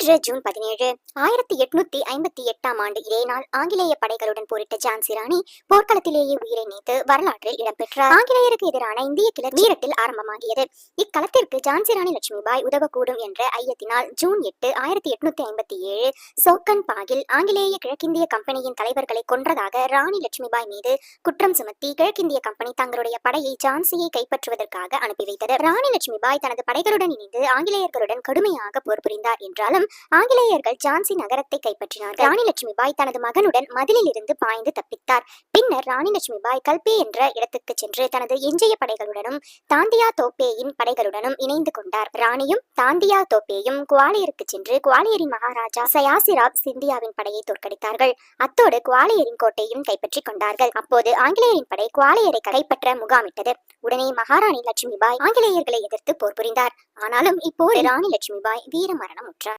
இன்று ஜூன் 17 1858 ஆண்டு இதே நாள் ஆங்கிலேய படைகளுடன் போரிட்ட ஜான்சி ராணி போர்க்களத்திலேயே உயிரை நீத்து வரலாற்றில் இடம்பெற்றார். ஆங்கிலேயருக்கு எதிரான இந்திய கிளர்ச்சி வீரத்தில் ஆரம்பமாகியது. இக்களத்திற்கு ஜான்சி ராணி லட்சுமிபாய் உதவக்கூடும் என்ற ஐயத்தினால் ஜூன் 8 1857 சோக்கன் பாகில் ஆங்கிலேய கிழக்கிந்திய கம்பெனியின் தலைவர்களை கொன்றதாக ராணி லட்சுமிபாய் மீது குற்றம் சுமத்தி கிழக்கிந்திய கம்பெனி தங்களுடைய படையை ஜான்சியை கைப்பற்றுவதற்காக அனுப்பி வைத்தது. ராணி லட்சுமிபாய் தனது படைகளுடன் இணைந்து ஆங்கிலேயர்களுடன் கடுமையாக போர் புரிந்தார் என்றாலும் ஆங்கிலேயர்கள் ஜான்சி நகரத்தை கைப்பற்றினார்கள். ராணி லட்சுமிபாய் தனது மகனுடன் மதிலில் இருந்து பாய்ந்து தப்பித்தார். பின்னர் ராணி லட்சுமிபாய் கல்பி என்ற இடத்துக்கு சென்று தனது எஞ்சிய படைகளுடனும் தாந்தியா தோப்பேயின் படைகளுடனும் இணைந்து கொண்டார். ராணியும் தாந்தியா தோப்பேயும் குவாலியருக்கு சென்று குவாலியரின் மகாராஜா சயாசிராப் சிந்தியாவின் படையை தோற்கடித்தார்கள். அத்தோடு குவாலியரின் கோட்டையும் கைப்பற்றி கொண்டார்கள். அப்போது ஆங்கிலேயரின் படை குவாலியரை கைப்பற்ற முகாமிட்டது. உடனே மகாராணி லட்சுமிபாய் ஆங்கிலேயர்களை எதிர்த்து போர் புரிந்தார். ஆனாலும் இப்போது ராணி லட்சுமிபாய் வீர மரணம் உற்றார்.